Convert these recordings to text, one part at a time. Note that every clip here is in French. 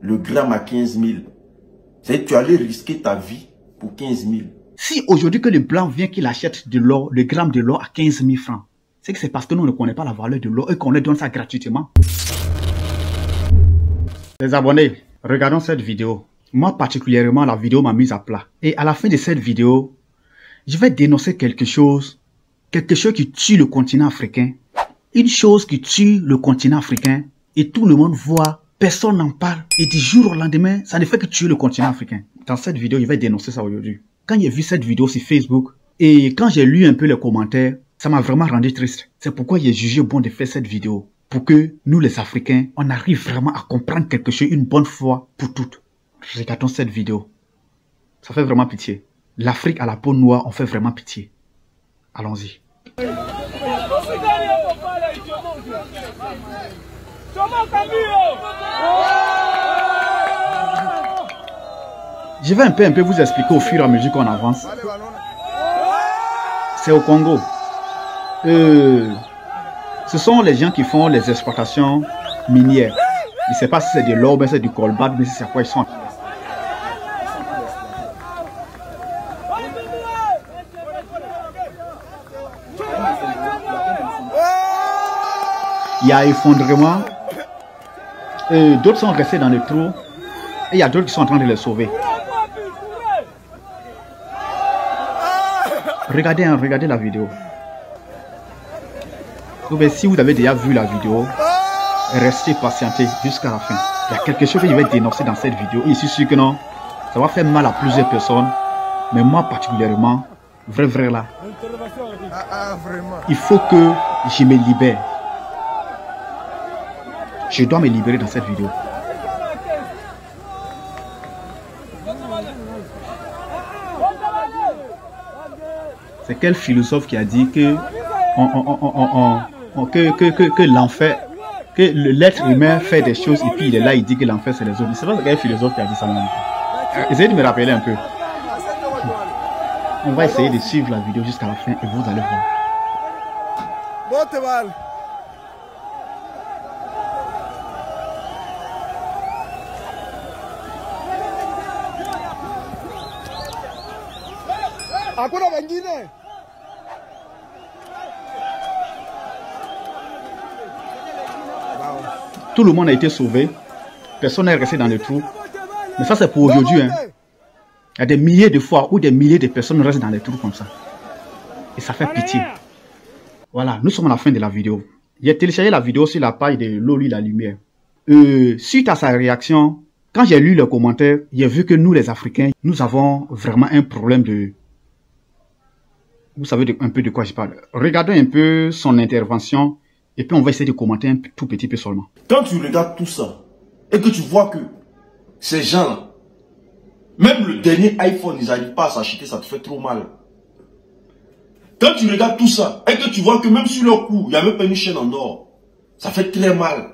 le gramme à 15 000. C'est-à-dire que tu allais risquer ta vie pour 15 000. Si aujourd'hui que le blanc vient qu'il achète de l'or, le gramme de l'or à 15 000 francs, c'est que c'est parce que nous ne connaissons pas la valeur de l'or et qu'on leur donne ça gratuitement. Les abonnés, regardons cette vidéo. Moi particulièrement, la vidéo m'a mise à plat. Et à la fin de cette vidéo, je vais dénoncer quelque chose qui tue le continent africain. Une chose qui tue le continent africain et tout le monde voit, personne n'en parle. Et du jour au lendemain, ça ne fait que tuer le continent africain. Dans cette vidéo, je vais dénoncer ça aujourd'hui. Quand j'ai vu cette vidéo sur Facebook et quand j'ai lu un peu les commentaires, ça m'a vraiment rendu triste. C'est pourquoi j'ai jugé bon de faire cette vidéo. Pour que nous les Africains, on arrive vraiment à comprendre quelque chose une bonne fois pour toutes. Regardons cette vidéo. Ça fait vraiment pitié. L'Afrique à la peau noire, on fait vraiment pitié. Allons-y. Je vais un peu vous expliquer au fur et à mesure qu'on avance. C'est au Congo. Ce sont les gens qui font les exploitations minières. Je ne sais pas si c'est de l'or, mais c'est du colbert, mais c'est quoi ils sont. Il y a effondrement. D'autres sont restés dans le trou. Et il y a d'autres qui sont en train de les sauver. Regardez la vidéo. Si vous avez déjà vu la vidéo, restez patienté jusqu'à la fin. Il y a quelque chose que je vais dénoncer dans cette vidéo. Et je suis sûr que non, ça va faire mal à plusieurs personnes. Mais moi particulièrement, vrai là, il faut que je me libère. Je dois me libérer dans cette vidéo. C'est quel philosophe qui a dit que l'enfer, que l'être humain fait des choses et puis il est là, il dit que l'enfer c'est les autres. C'est pas quel philosophe qui a dit ça. Essayez de me rappeler un peu. On va essayer de suivre la vidéo jusqu'à la fin et vous allez voir. Tout le monde a été sauvé. Personne n'est resté dans le trou. Mais ça, c'est pour aujourd'hui. Hein. Il y a des milliers de fois où des milliers de personnes restent dans les trous comme ça. Et ça fait pitié. Voilà, nous sommes à la fin de la vidéo. J'ai téléchargé la vidéo sur la page de Loli La Lumière. Suite à sa réaction, quand j'ai lu les commentaires, j'ai vu que nous, les Africains, nous avons vraiment un problème de... Vous savez un peu de quoi je parle. Regardons un peu son intervention. Et puis on va essayer de commenter un tout petit peu seulement. Quand tu regardes tout ça, et que tu vois que ces gens-là, même le dernier iPhone, ils n'arrivent pas à s'acheter, ça te fait trop mal. Quand tu regardes tout ça, et que tu vois que même sur leur cou, il n'y a même pas une chaîne en or, ça fait très mal.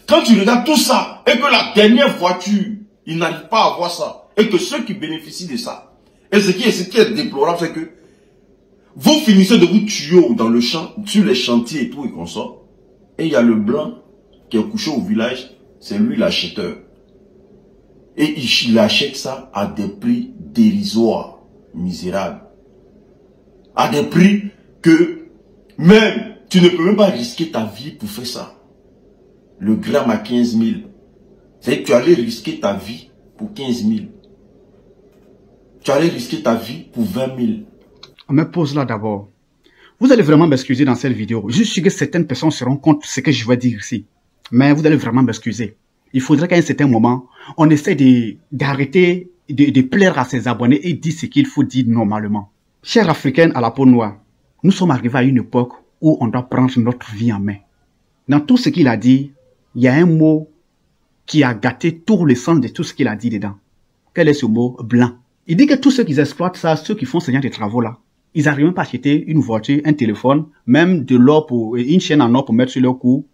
Quand tu regardes tout ça, et que la dernière voiture, ils n'arrivent pas à avoir ça, et que ceux qui bénéficient de ça, et ce qui est déplorable, c'est que vous finissez de vous tuer dans le champ, sur les chantiers et tout et qu'on sort. Et il y a le blanc qui est couché au village, c'est lui l'acheteur. Et il achète ça à des prix dérisoires, misérables. À des prix que même, tu ne peux même pas risquer ta vie pour faire ça. Le gramme à 15 000. C'est-à-dire que tu allais risquer ta vie pour 15 000. Tu allais risquer ta vie pour 20 000. On me pose là d'abord. Vous allez vraiment m'excuser dans cette vidéo. Je suis sûr que certaines personnes se rendent compte de ce que je vais dire ici. Mais vous allez vraiment m'excuser. Il faudrait qu'à un certain moment, on essaie d'arrêter de plaire à ses abonnés et dire ce qu'il faut dire normalement. Chers Africains à la peau noire, nous sommes arrivés à une époque où on doit prendre notre vie en main. Dans tout ce qu'il a dit, il y a un mot qui a gâté tout le sens de tout ce qu'il a dit dedans. Quel est ce mot? Blanc. Il dit que tous ceux qui exploitent ça, ceux qui font ce genre de travaux là, ils n'arrivent même pas à acheter une voiture, un téléphone, même de l'or pour une chaîne en or pour mettre sur leur cou.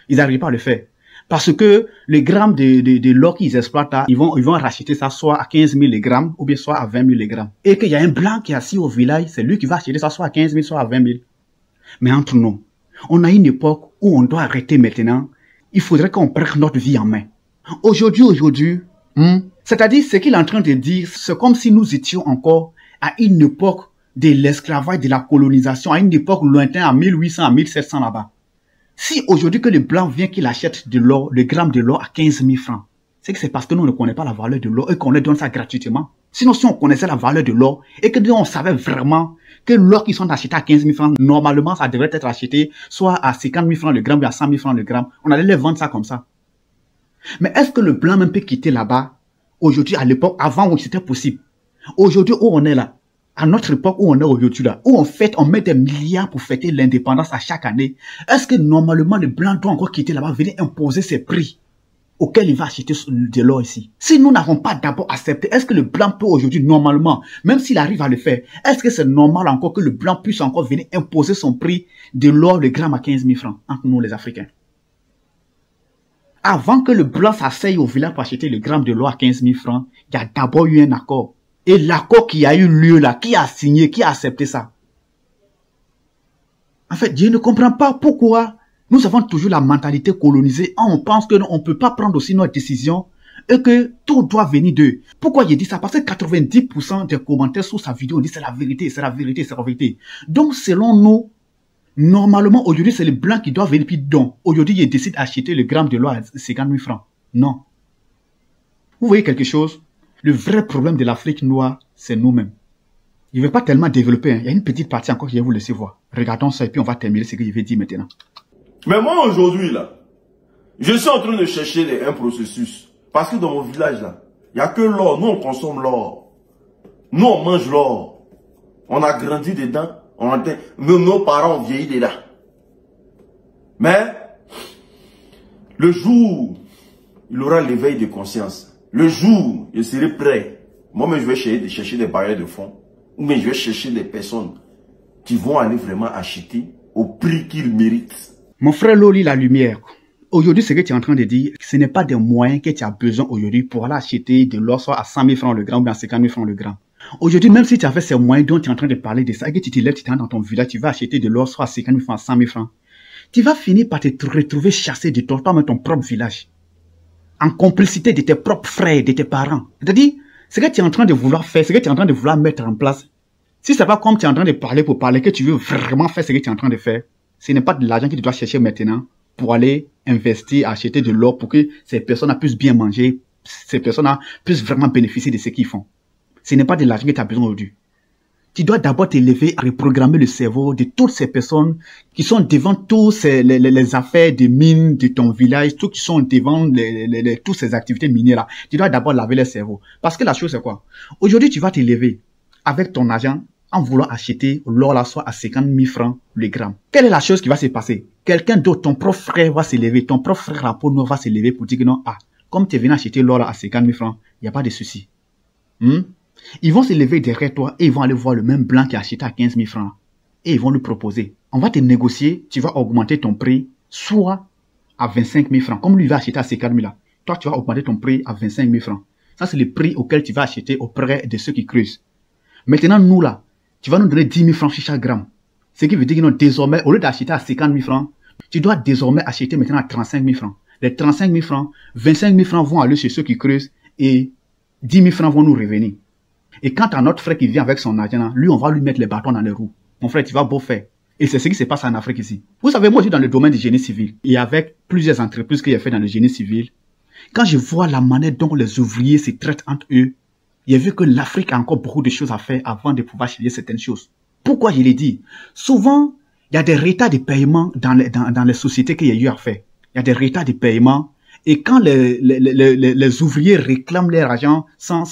Ils n'arrivent pas à le faire. Parce que les grammes de l'or qu'ils exploitent là, ils vont racheter ça soit à 15 000 les grammes ou bien soit à 20 000 les grammes. Et qu'il y a un blanc qui est assis au village, c'est lui qui va acheter ça soit à 15 000, soit à 20 000. Mais entre nous, on a une époque où on doit arrêter maintenant. Il faudrait qu'on prenne notre vie en main. Aujourd'hui, c'est-à-dire ce qu'il est en train de dire, c'est comme si nous étions encore à une époque de l'esclavage, de la colonisation, à une époque lointaine, à 1800, à 1700 là-bas. Si aujourd'hui que le blanc vient qu'il achète de l'or, le gramme de l'or à 15 000 francs, c'est que c'est parce que nous ne connaissons pas la valeur de l'or et qu'on leur donne ça gratuitement. Sinon, si on connaissait la valeur de l'or et que on savait vraiment que l'or qui sont achetés à 15 000 francs, normalement, ça devrait être acheté soit à 50 000 francs le gramme ou à 100 000 francs le gramme, on allait les vendre ça comme ça. Mais est-ce que le blanc même peut quitter là-bas, aujourd'hui, à l'époque, avant où c'était possible? Aujourd'hui, où on est là, à notre époque où on est aujourd'hui là, où on met des milliards pour fêter l'indépendance à chaque année, est-ce que normalement le blanc doit encore quitter là-bas, venir imposer ses prix auxquels il va acheter de l'or ici? Si nous n'avons pas d'abord accepté, est-ce que le blanc peut aujourd'hui normalement, même s'il arrive à le faire, est-ce que c'est normal encore que le blanc puisse encore venir imposer son prix de l'or, le gramme à 15 000 francs, entre nous les Africains? Avant que le blanc s'asseye au village pour acheter le gramme de l'or à 15 000 francs, il y a d'abord eu un accord. Et l'accord qui a eu lieu là, qui a signé, qui a accepté ça? En fait, je ne comprends pas pourquoi nous avons toujours la mentalité colonisée. On pense qu'on ne peut pas prendre aussi notre décision et que tout doit venir d'eux. Pourquoi j'ai dit ça? Parce que 90% des commentaires sous sa vidéo disent c'est la vérité, c'est la vérité, c'est la vérité. Donc, selon nous, normalement, aujourd'hui, c'est le blanc qui doit venir. Puis donc, aujourd'hui, il décide d'acheter le gramme de l'or à 50 000 francs. Non. Vous voyez quelque chose? Le vrai problème de l'Afrique noire, c'est nous-mêmes. Je ne vais pas tellement développer. Hein. Il y a une petite partie encore que je vais vous laisser voir. Regardons ça et puis on va terminer ce que je vais dire maintenant. Mais moi, aujourd'hui, là, je suis en train de chercher un processus. Parce que dans mon village, là, il n'y a que l'or. Nous, on consomme l'or. Nous, on mange l'or. On a grandi dedans. Nos parents ont vieilli dedans. Mais, le jour, il aura l'éveil de conscience. Le jour, je serai prêt. Moi-même, je vais chercher des barrières de fonds. Ou bien je vais chercher des personnes qui vont aller vraiment acheter au prix qu'ils méritent. Mon frère Loli, la lumière. Aujourd'hui, ce que tu es en train de dire, ce n'est pas des moyens que tu as besoin aujourd'hui pour aller acheter de l'or soit à 100 000 francs le gramme ou à 50 000 francs le gramme. Aujourd'hui, même si tu avais ces moyens dont tu es en train de parler de ça, et que tu te lèves, tu es dans ton village, tu vas acheter de l'or soit à 50 000 francs, à 100 000 francs, tu vas finir par te retrouver chassé de toi-même ton propre village. En complicité de tes propres frères, de tes parents. C'est-à-dire, ce que tu es en train de vouloir faire, ce que tu es en train de vouloir mettre en place, si ce n'est pas comme tu es en train de parler pour parler, que tu veux vraiment faire ce que tu es en train de faire, ce n'est pas de l'argent que tu dois chercher maintenant pour aller investir, acheter de l'or pour que ces personnes puissent bien manger, ces personnes puissent vraiment bénéficier de ce qu'ils font. Ce n'est pas de l'argent que tu as besoin aujourd'hui. Tu dois d'abord t'élever à reprogrammer le cerveau de toutes ces personnes qui sont devant tous les affaires de mines de ton village, tous qui sont devant toutes ces activités minières-là. Tu dois d'abord laver le cerveau. Parce que la chose, c'est quoi? Aujourd'hui, tu vas t'élever avec ton argent en voulant acheter l'or là soit à 50 000 francs le gramme. Quelle est la chose qui va se passer? Quelqu'un d'autre, ton propre frère va s'élever, ton propre frère à peau noire va s'élever pour dire que non, comme tu es venu acheter l'or là à 50 000 francs, il n'y a pas de souci. Ils vont se lever derrière toi et ils vont aller voir le même blanc qui a acheté à 15 000 francs. Et ils vont lui proposer. On va te négocier, tu vas augmenter ton prix, soit à 25 000 francs. Comme lui va acheter à 50 000 là. Toi, tu vas augmenter ton prix à 25 000 francs. Ça, c'est le prix auquel tu vas acheter auprès de ceux qui creusent. Maintenant, nous là, tu vas nous donner 10 000 francs sur chaque gramme. Ce qui veut dire que non, désormais, au lieu d'acheter à 50 000 francs, tu dois désormais acheter maintenant à 35 000 francs. Les 35 000 francs, 25 000 francs vont aller chez ceux qui creusent et 10 000 francs vont nous revenir. Et quant à notre frère qui vient avec son argent, lui, on va lui mettre les bâtons dans les roues. Mon frère, tu vas beau faire. Et c'est ce qui se passe en Afrique ici. Vous savez, moi, je suis dans le domaine du génie civil. Et avec plusieurs entreprises que j'ai fait dans le génie civil, quand je vois la manière dont les ouvriers se traitent entre eux, j'ai vu que l'Afrique a encore beaucoup de choses à faire avant de pouvoir changer certaines choses. Pourquoi je l'ai dit? Souvent, il y a des retards de paiement dans les sociétés qu'il y a eu à faire. Il y a des retards de paiement. Et quand les ouvriers réclament leur argent sans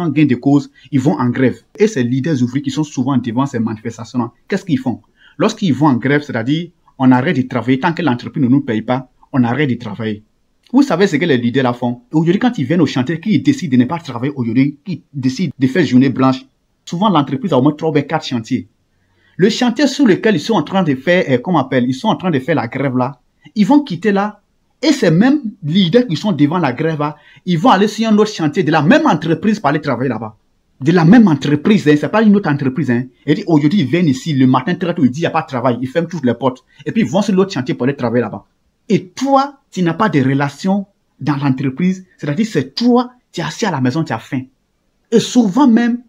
gain de cause, ils vont en grève. Et ces leaders ouvriers qui sont souvent devant ces manifestations-là, qu'est-ce qu'ils font? Lorsqu'ils vont en grève, c'est-à-dire, on arrête de travailler. Tant que l'entreprise ne nous paye pas, on arrête de travailler. Vous savez ce que les leaders là font? Aujourd'hui, quand ils viennent au chantier, qu'ils décident de ne pas travailler aujourd'hui, qu'ils décident de faire journée blanche, souvent l'entreprise a au moins 3 ou 4 chantiers. Le chantier sur lequel ils sont en train de faire, comment on appelle, ils sont en train de faire la grève là, ils vont quitter là. Et ces mêmes leaders qui sont devant la grève, là, ils vont aller sur un autre chantier de la même entreprise pour aller travailler là-bas. De la même entreprise, hein, c'est pas une autre entreprise. Hein. Et aujourd'hui, ils viennent ici, le matin très tôt, ils disent il n'y a pas de travail, ils ferment toutes les portes. Et puis ils vont sur l'autre chantier pour aller travailler là-bas. Et toi, tu n'as pas de relation dans l'entreprise, c'est-à-dire c'est toi, tu es assis à la maison, tu as faim. Et souvent même,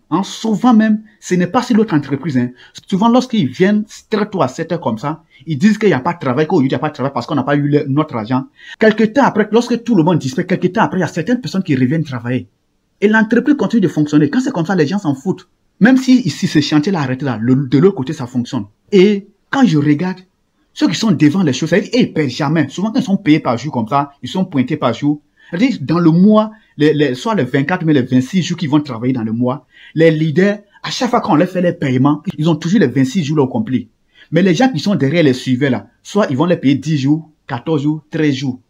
ce n'est pas sur l'autre entreprise. Hein. Souvent, lorsqu'ils viennent très tôt à 7 heures comme ça, ils disent qu'il n'y a pas de travail, qu'aujourd'hui il n'y a pas de travail parce qu'on n'a pas eu notre argent. Quelque temps après, lorsque tout le monde disparaît, quelque temps après, il y a certaines personnes qui reviennent travailler. Et l'entreprise continue de fonctionner. Quand c'est comme ça, les gens s'en foutent. Même si ici, ce chantier-là arrêté là, de l'autre côté, ça fonctionne. Et quand je regarde, ceux qui sont devant les choses, ça veut dire, ils ne payent jamais. Souvent, quand ils sont payés par jour comme ça, ils sont pointés par jour. C'est-à-dire, dans le mois, soit les 24, mais les 26 jours qu'ils vont travailler dans le mois, les leaders, à chaque fois qu'on leur fait les paiements, ils ont toujours les 26 jours au complet. Mais les gens qui sont derrière les suiveurs là, soit ils vont les payer 10 jours, 14 jours, 13 jours.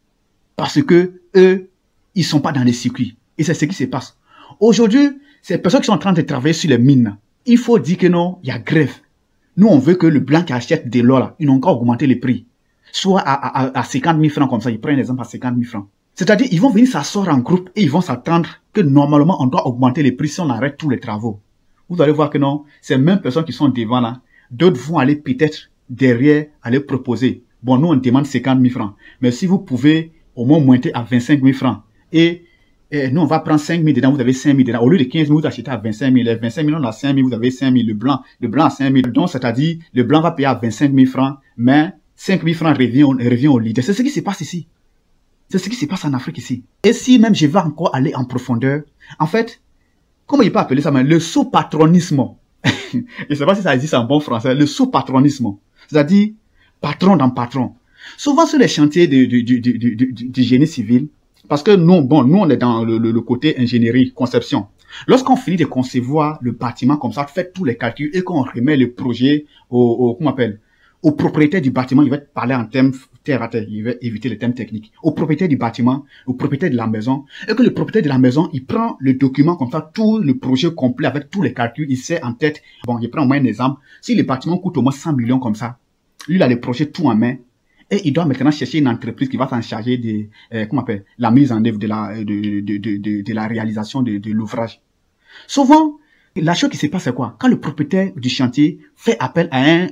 Parce que eux, ils sont pas dans les circuits. Et c'est ce qui se passe. Aujourd'hui, ces personnes qui sont en train de travailler sur les mines, il faut dire que non, il y a grève. Nous, on veut que le blanc qui achète de l'or là, ils n'ont qu'à augmenter les prix. Soit à 50 000 francs comme ça, ils prennent un exemple à 50 000 francs. C'est-à-dire, ils vont venir s'asseoir en groupe et ils vont s'attendre que normalement, on doit augmenter les prix si on arrête tous les travaux. Vous allez voir que non, ces mêmes personnes qui sont devant là, d'autres vont aller peut-être derrière, aller proposer. Bon, nous, on demande 50 000 francs. Mais si vous pouvez au moins monter à 25 000 francs et nous, on va prendre 5 000 dedans, vous avez 5 000 dedans. Au lieu de 15 000, vous achetez à 25 000. Les 25 000, on a 5 000, vous avez 5 000. Le blanc à 5 000. Donc, c'est-à-dire, le blanc va payer à 25 000 francs, mais 5 000 francs revient au leader. C'est ce qui se passe ici. C'est ce qui se passe en Afrique ici. Et si même je vais encore aller en profondeur, en fait, comment il peut appeler ça, mais le sous-patronisme. Je ne sais pas si ça existe en bon français. Le sous-patronisme. C'est-à-dire, patron dans patron. Souvent sur les chantiers du génie civil, parce que nous, on est dans le côté ingénierie, conception. Lorsqu'on finit de concevoir le bâtiment comme ça, fait tous les calculs et qu'on remet le projet au propriétaire du bâtiment, il va parler en termes terre à terre, il va éviter les termes techniques. Au propriétaire du bâtiment, au propriétaire de la maison, et que le propriétaire de la maison, il prend le document comme ça, tout le projet complet avec tous les calculs, il sait en tête. Bon, je prends au moins un exemple. Si le bâtiment coûte au moins 100 millions comme ça, lui, il a le projet tout en main. Et il doit maintenant chercher une entreprise qui va s'en charger de, la mise en œuvre de la réalisation de l'ouvrage. Souvent, la chose qui se passe, c'est quoi? Quand le propriétaire du chantier fait appel à un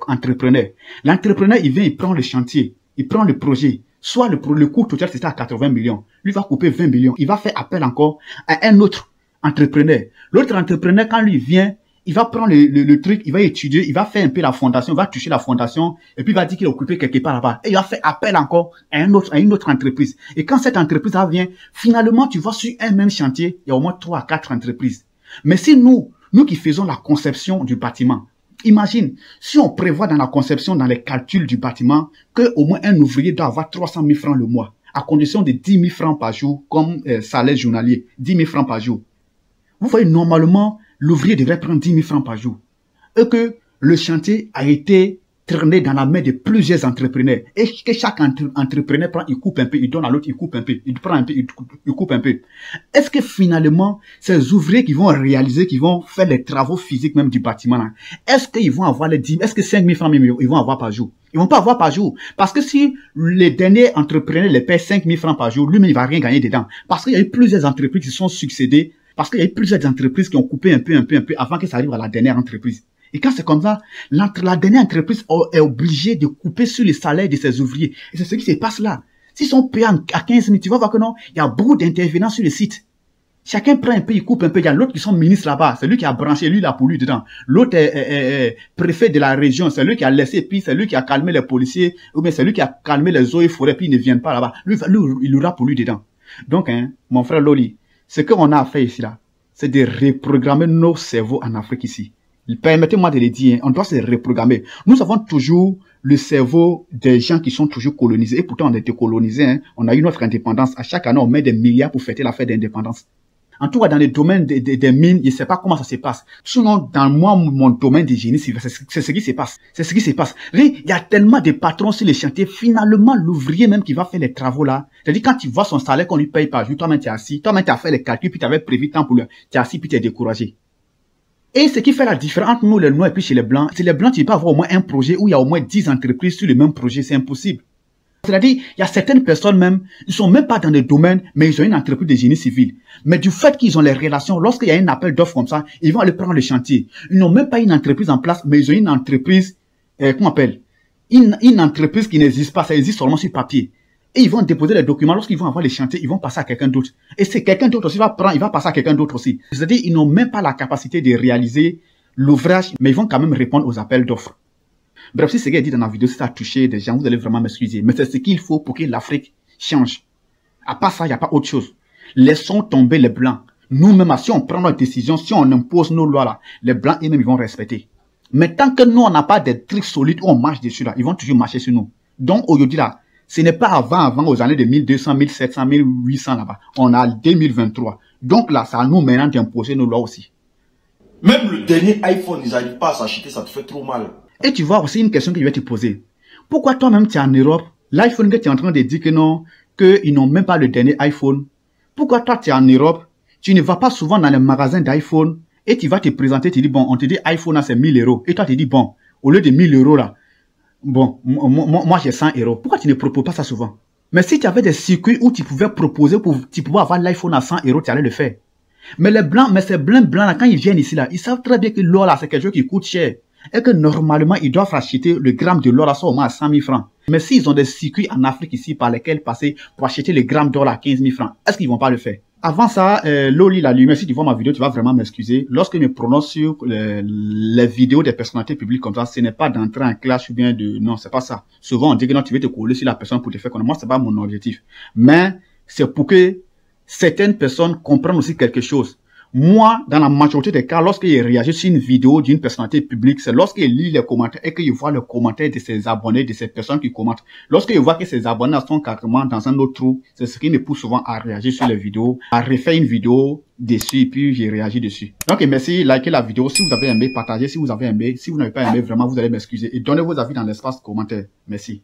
entrepreneur, l'entrepreneur, il vient, il prend le chantier, il prend le projet. Soit le coût total, c'était à 80 millions. Lui va couper 20 millions. Il va faire appel encore à un autre entrepreneur. L'autre entrepreneur, quand lui vient, il va prendre le truc, il va étudier, il va faire un peu la fondation, il va toucher la fondation, et puis il va dire qu'il est occupé quelque part là-bas. Et il va faire appel encore à une autre entreprise. Et quand cette entreprise-là vient, finalement, tu vois sur un même chantier, il y a au moins 3 à 4 entreprises. Mais si nous qui faisons la conception du bâtiment, imagine, si on prévoit dans la conception, dans les calculs du bâtiment, que au moins un ouvrier doit avoir 300 000 francs le mois, à condition de 10 000 francs par jour, comme salaire journalier, 10 000 francs par jour. Vous voyez, normalement, l'ouvrier devrait prendre 10 000 francs par jour. Et que le chantier a été traîné dans la main de plusieurs entrepreneurs. Et que chaque entrepreneur prend, il coupe un peu, il donne à l'autre, il coupe un peu, il prend un peu, il coupe un peu. Est-ce que finalement, ces ouvriers qui vont réaliser, qui vont faire les travaux physiques même du bâtiment, là, est-ce qu'ils vont avoir les 10 000, est-ce que 5 000 francs même, ils vont avoir par jour? Ils vont pas avoir par jour. Parce que si les derniers entrepreneurs les paient 5 000 francs par jour, lui-même, il va rien gagner dedans. Parce qu'il y a eu plusieurs entreprises qui se sont succédées. Parce qu'il y a eu plusieurs entreprises qui ont coupé un peu avant que ça arrive à la dernière entreprise. Et quand c'est comme ça, la dernière entreprise est obligée de couper sur les salaires de ses ouvriers. Et c'est ce qui se passe là. S'ils sont payés à 15 000, tu vas voir que non, il y a beaucoup d'intervenants sur le site. Chacun prend un peu, il coupe un peu. Il y a l'autre qui sont ministres là-bas. C'est lui qui a branché, lui, il a pour lui dedans. L'autre est préfet de la région. C'est lui qui a laissé, puis c'est lui qui a calmé les policiers. Ou bien c'est lui qui a calmé les eaux et forêts, puis ils ne viennent pas là-bas. Lui, il aura pour lui dedans. Donc, mon frère Loli, ce qu'on a à faire ici là, c'est de reprogrammer nos cerveaux en Afrique ici. Permettez-moi de le dire, on doit se reprogrammer. Nous avons toujours le cerveau des gens qui sont toujours colonisés. Et pourtant, on a été colonisés. On a eu notre indépendance. À chaque année, on met des milliards pour fêter la fête d'indépendance. En tout cas, dans le domaine des mines, je ne sais pas comment ça se passe. Sinon, dans mon domaine de génie civil, c'est ce qui se passe. C'est ce qui se passe. Il y a tellement de patrons sur les chantiers. Finalement, l'ouvrier même qui va faire les travaux là, c'est-à-dire quand tu vois son salaire qu'on lui paye par jour, toi-même tu es assis, toi-même tu as fait les calculs, puis tu avais prévu tant pour lui, tu es assis, puis tu es découragé. Et ce qui fait la différence entre nous, les Noirs, et puis chez les Blancs, c'est les Blancs, tu peux avoir au moins un projet où il y a au moins 10 entreprises sur le même projet, c'est impossible. C'est-à-dire, il y a certaines personnes même, ils sont même pas dans le domaine, mais ils ont une entreprise de génie civil. Mais du fait qu'ils ont les relations, lorsqu'il y a un appel d'offres comme ça, ils vont aller prendre le chantier. Ils n'ont même pas une entreprise en place, mais ils ont une entreprise, comment on appelle? Une entreprise qui n'existe pas, ça existe seulement sur papier. Et ils vont déposer les documents. Lorsqu'ils vont avoir les chantiers, ils vont passer à quelqu'un d'autre. Et c'est quelqu'un d'autre aussi va prendre, il va passer à quelqu'un d'autre aussi. C'est-à-dire, ils n'ont même pas la capacité de réaliser l'ouvrage, mais ils vont quand même répondre aux appels d'offres. Bref, si ce qu'il dit dans la vidéo, si ça a touché des gens, vous allez vraiment m'excuser. Mais c'est ce qu'il faut pour que l'Afrique change. À part ça, il n'y a pas autre chose. Laissons tomber les Blancs. Nous-mêmes, si on prend nos décisions, si on impose nos lois là, les Blancs eux-mêmes, ils vont respecter. Mais tant que nous, on n'a pas des trucs solides où on marche dessus là, ils vont toujours marcher sur nous. Donc, aujourd'hui là, ce n'est pas avant aux années de 1200, 1700, 1800 là-bas. On a 2023. Donc là, ça nous maintenant d'imposer nos lois aussi. Même le dernier iPhone, ils n'arrivent pas à s'acheter, ça te fait trop mal. Et tu vois aussi une question que je vais te poser. Pourquoi toi-même tu es en Europe, l'iPhone que tu es en train de dire que non, qu'ils n'ont même pas le dernier iPhone. Pourquoi toi tu es en Europe, tu ne vas pas souvent dans les magasins d'iPhone et tu vas te présenter, tu dis bon, on te dit iPhone là c'est 1000 €. Et toi tu dis bon, au lieu de 1000 € là, bon, moi j'ai 100 €. Pourquoi tu ne proposes pas ça souvent? Mais si tu avais des circuits où tu pouvais proposer, tu pouvais avoir l'iPhone à 100 €, tu allais le faire. Mais les Blancs, mais ces blancs là, quand ils viennent ici là, ils savent très bien que l'or là c'est quelque chose qui coûte cher. Et que normalement, ils doivent acheter le gramme de l'or à au moins à 100 000 francs. Mais s'ils ont des circuits en Afrique ici par lesquels passer pour acheter le gramme d'or à 15 000 francs, est-ce qu'ils vont pas le faire? Avant ça, Loli la lumière, si tu vois ma vidéo, tu vas vraiment m'excuser. Lorsque je me prononce sur les vidéos des personnalités publiques comme ça, ce n'est pas d'entrer en clash ou bien de... Non, c'est pas ça. Souvent, on dit que non, tu veux te coller sur la personne pour te faire connaître. Moi, c'est pas mon objectif. Mais c'est pour que certaines personnes comprennent aussi quelque chose. Moi, dans la majorité des cas, lorsqu'il réagit sur une vidéo d'une personnalité publique, c'est lorsqu'il lit les commentaires et qu'il voit le commentaire de ses abonnés, de ces personnes qui commentent. Lorsqu'il voit que ses abonnés sont carrément dans un autre trou, c'est ce qui me pousse souvent à réagir sur les vidéos, à refaire une vidéo dessus et puis j'ai réagi dessus. Donc, merci, likez la vidéo. Si vous avez aimé, partagez si vous avez aimé. Si vous n'avez pas aimé, vraiment, vous allez m'excuser. Et donnez vos avis dans l'espace commentaire. Merci.